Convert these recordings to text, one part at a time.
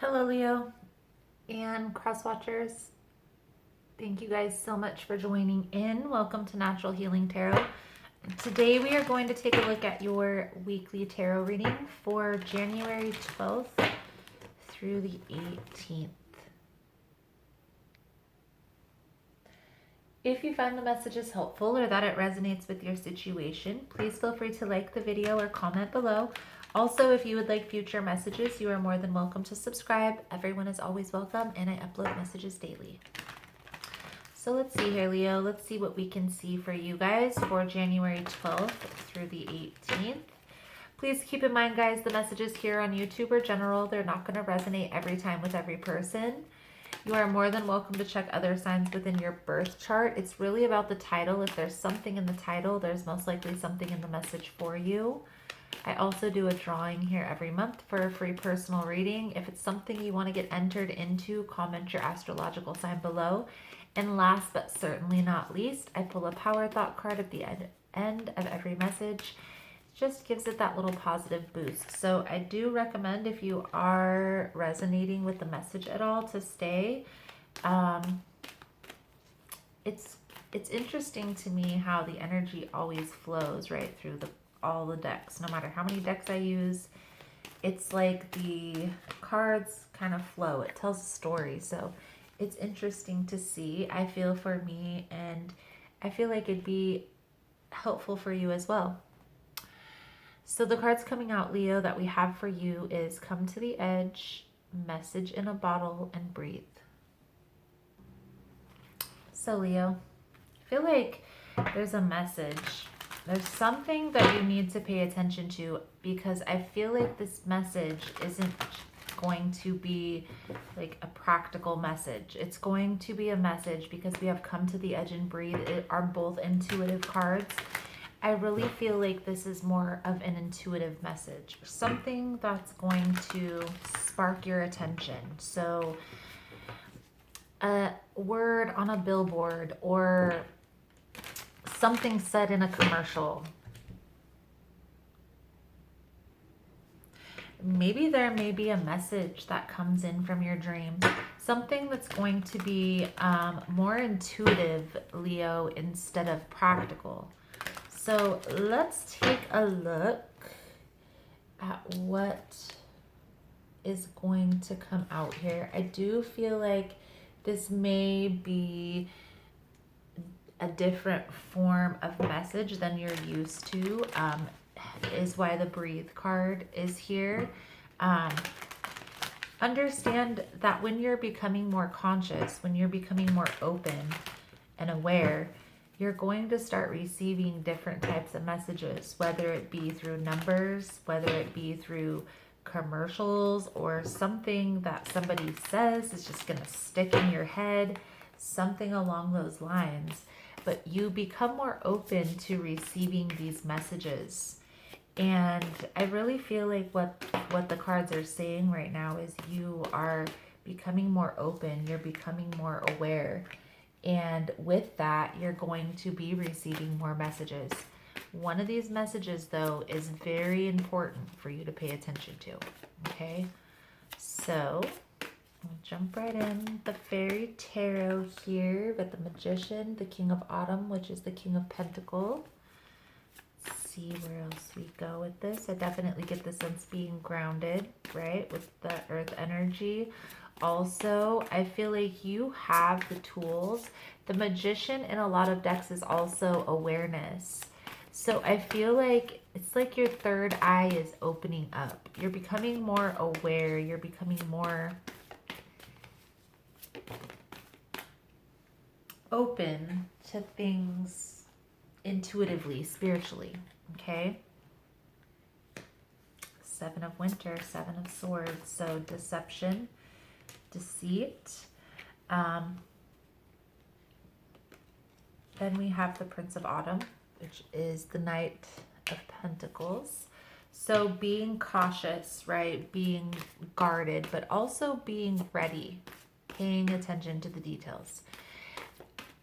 Hello, Leo and cross watchers. Thank you guys so much for joining in. Welcome to Natural Healing Tarot. Today we are going to take a look at your weekly tarot reading for January 12th through the 18th. If you find the messages helpful or that it resonates with your situation, please feel free to like the video or comment below. Also, if you would like future messages, you are more than welcome to subscribe. Everyone is always welcome, and I upload messages daily. So let's see here, Leo. Let's see what we can see for you guys for January 12th through the 18th. Please keep in mind, guys, the messages here on YouTube are general. They're not going to resonate every time with every person. You are more than welcome to check other signs within your birth chart. It's really about the title. If there's something in the title, there's most likely something in the message for you. I also do a drawing here every month for a free personal reading. If it's something you want to get entered into, comment your astrological sign below. And last but certainly not least, I pull a power thought card at the end of every message. Just gives it that little positive boost. So I do recommend, if you are resonating with the message at all, to stay. It's interesting to me how the energy always flows right through all the decks. No matter how many decks I use, it's like the cards kind of flow. It tells a story. So it's interesting to see, I feel, for me, and I feel like it'd be helpful for you as well. So the cards coming out, Leo, that we have for you is Come to the Edge, Message in a Bottle, and Breathe. So Leo, I feel like there's a message. There's something that you need to pay attention to, because I feel like this message isn't going to be like a practical message. It's going to be a message because we have Come to the Edge and Breathe. It are both intuitive cards. I really feel like this is more of an intuitive message, something that's going to spark your attention. So a word on a billboard or something said in a commercial. Maybe there may be a message that comes in from your dream, something that's going to be more intuitive, Leo, instead of practical. So let's take a look at what is going to come out here. I do feel like this may be a different form of message than you're used to, is why the Breathe card is here. Understand that when you're becoming more conscious, when you're becoming more open and aware, you're going to start receiving different types of messages, whether it be through numbers, whether it be through commercials, or something that somebody says is just going to stick in your head, something along those lines. But you become more open to receiving these messages. And I really feel like what the cards are saying right now is you are becoming more open, you're becoming more aware. And with that, you're going to be receiving more messages. One of these messages, though, is very important for you to pay attention to. Okay? So, we'll jump right in. The Fairy Tarot here with the Magician, the King of Autumn, which is the King of Pentacles. Let's see where else we go with this. I definitely get the sense being grounded, right, with the Earth energy. Also, I feel like you have the tools. The Magician in a lot of decks is also awareness. So I feel like it's like your third eye is opening up. You're becoming more aware. You're becoming more open to things intuitively, spiritually. Okay? Seven of Winter, Seven of Swords. So deception, deceit. Then we have the Prince of Autumn, which is the Knight of Pentacles. So being cautious, right? Being guarded, but also being ready, paying attention to the details.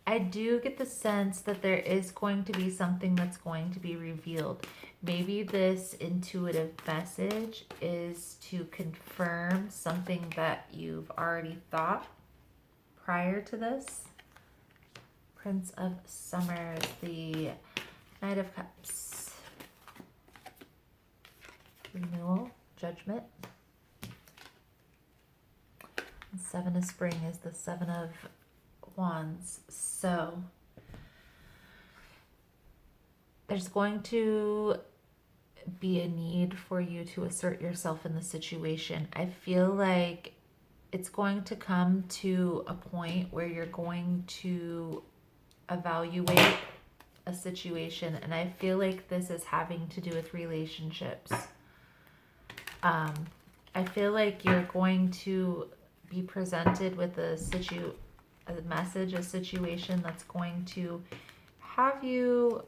I do get the sense that there is going to be something that's going to be revealed. Maybe this intuitive message is to confirm something that you've already thought prior to this. Prince of Summer, the Knight of Cups, renewal, judgment. And Seven of Spring is the Seven of Wands. So there's going to be a need for you to assert yourself in the situation. I feel like it's going to come to a point where you're going to evaluate a situation, and I feel like this is having to do with relationships. I feel like you're going to be presented with a message, a situation that's going to have you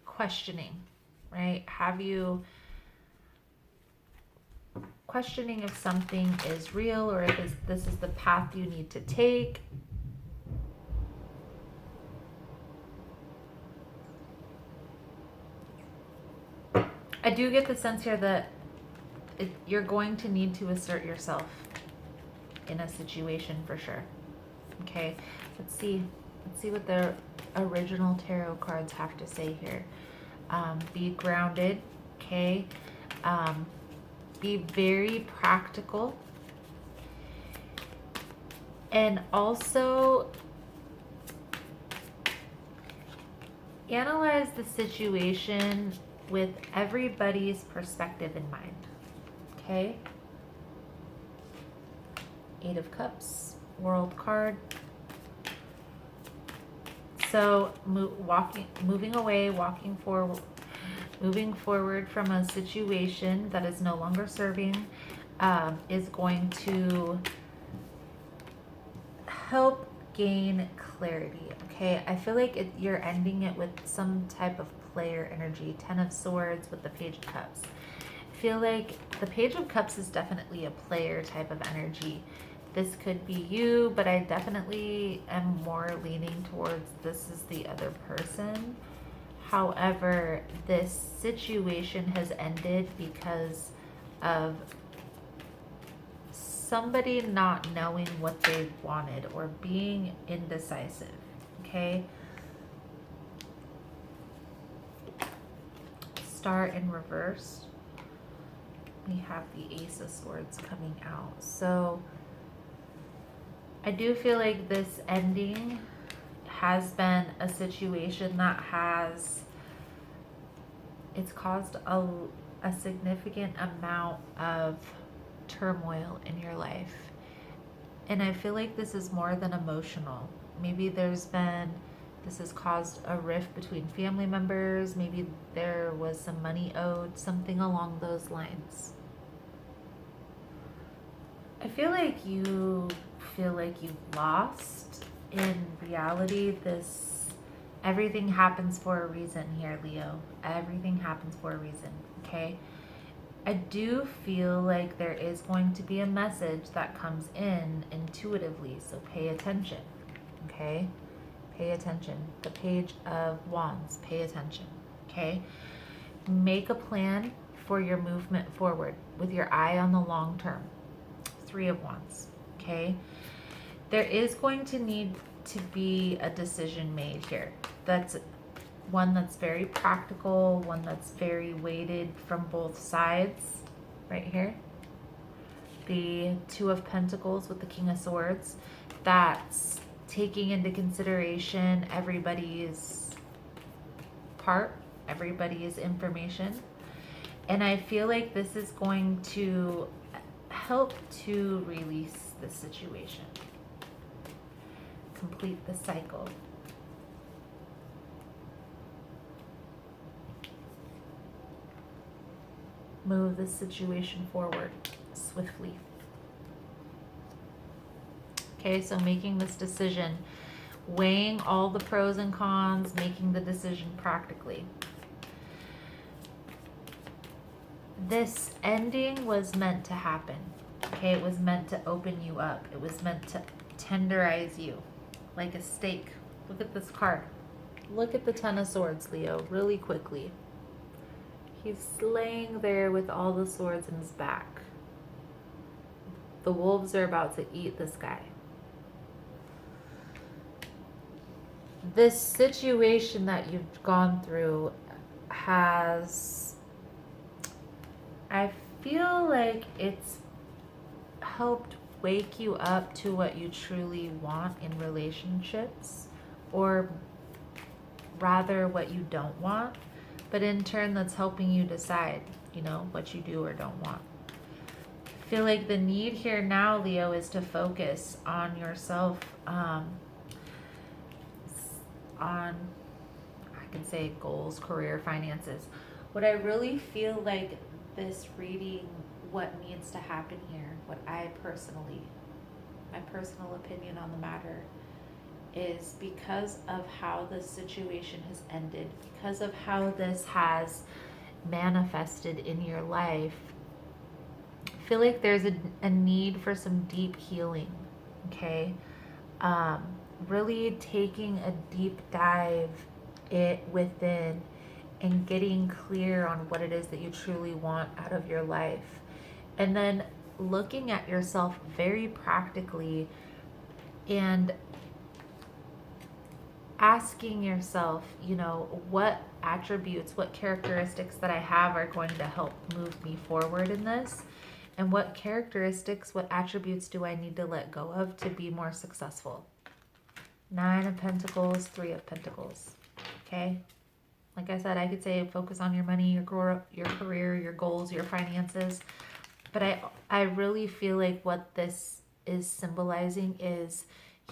questioning, right? Have you questioning if something is real or if this is the path you need to take. I do get the sense here that you're going to need to assert yourself in a situation for sure. Okay, let's see what the original tarot cards have to say here. Be grounded, okay? Be very practical. And also analyze the situation with everybody's perspective in mind, okay? Eight of Cups, World card. So moving forward from a situation that is no longer serving is going to help gain clarity. Okay, I feel like you're ending it with some type of player energy. 10 of Swords with the Page of Cups. I feel like the Page of Cups is definitely a player type of energy. This could be you, but I definitely am more leaning towards this is the other person. However, this situation has ended because of somebody not knowing what they wanted or being indecisive, okay? Star in reverse. We have the Ace of Swords coming out. So I do feel like this ending has been a situation that it's caused a significant amount of turmoil in your life. And I feel like this is more than emotional. Maybe this has caused a rift between family members. Maybe there was some money owed, something along those lines. I feel like you've lost. In reality, everything happens for a reason here, Leo. Everything happens for a reason, okay? I do feel like there is going to be a message that comes in intuitively, so pay attention, okay? Pay attention. The Page of Wands, pay attention, okay? Make a plan for your movement forward with your eye on the long term. Three of Wands, okay? There is going to need to be a decision made here. That's one that's very practical, one that's very weighted from both sides, right here. The Two of Pentacles with the King of Swords. That's taking into consideration everybody's part, everybody's information. And I feel like this is going to help to release the situation. Complete the cycle. Move the situation forward swiftly. Okay, so making this decision, weighing all the pros and cons, making the decision practically. This ending was meant to happen. Okay, it was meant to open you up. It was meant to tenderize you like a steak. Look at this card. Look at the Ten of Swords, Leo, really quickly. He's laying there with all the swords in his back. The wolves are about to eat this guy. This situation that you've gone through has, I feel like it's helped wake you up to what you truly want in relationships, or rather what you don't want, but in turn that's helping you decide, you know, what you do or don't want. I feel like the need here now, Leo, is to focus on yourself, on, I can say goals, career, finances. What I really feel like this reading, what needs to happen here, what I personally, my personal opinion on the matter, is because of how this situation has ended, because of how this has manifested in your life, I feel like there's a need for some deep healing, okay? Really taking a deep dive within and getting clear on what it is that you truly want out of your life. And then looking at yourself very practically and asking yourself, you know, what attributes, what characteristics that I have are going to help move me forward in this? And what characteristics, what attributes do I need to let go of to be more successful? 9 of Pentacles, 3 of Pentacles. Okay? Like I said, I could say focus on your money, your career, your goals, your finances. But I really feel like what this is symbolizing is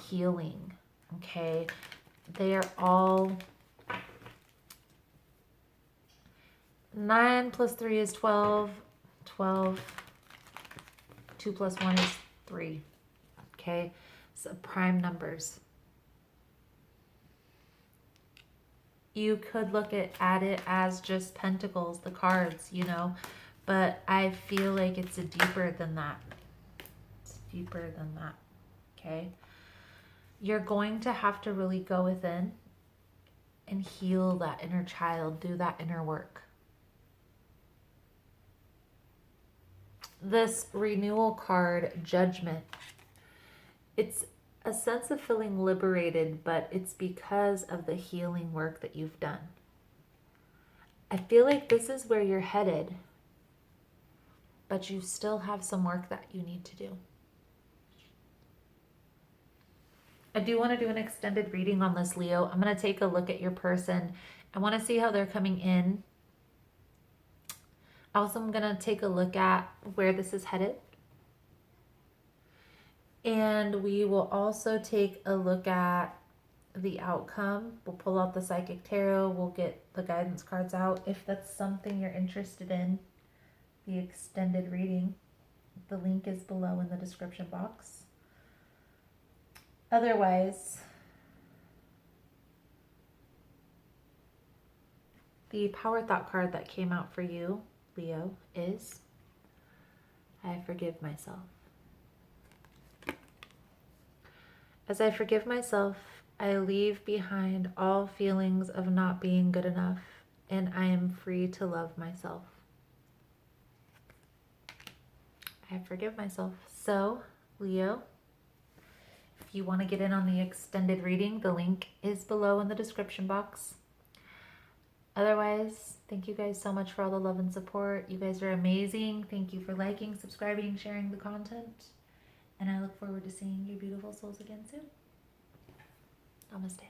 healing. Okay? They are all 9 plus 3 is 12. 12. 2 plus 1 is 3. Okay? So prime numbers. You could look at it as just pentacles, the cards, you know, but I feel like it's deeper than that. It's deeper than that. Okay? You're going to have to really go within and heal that inner child, do that inner work. This renewal card, Judgment, it's a sense of feeling liberated, but it's because of the healing work that you've done. I feel like this is where you're headed, but you still have some work that you need to do. I do want to do an extended reading on this, Leo. I'm going to take a look at your person. I want to see how they're coming in. Also, I'm going to take a look at where this is headed. And we will also take a look at the outcome. We'll pull out the Psychic Tarot. We'll get the guidance cards out. If that's something you're interested in, the extended reading, the link is below in the description box. Otherwise, the Power Thought card that came out for you, Leo, is I forgive myself. As I forgive myself, I leave behind all feelings of not being good enough, and I am free to love myself. I forgive myself. So, Leo, if you want to get in on the extended reading, the link is below in the description box. Otherwise, thank you guys so much for all the love and support. You guys are amazing. Thank you for liking, subscribing, sharing the content. And I look forward to seeing your beautiful souls again soon. Namaste.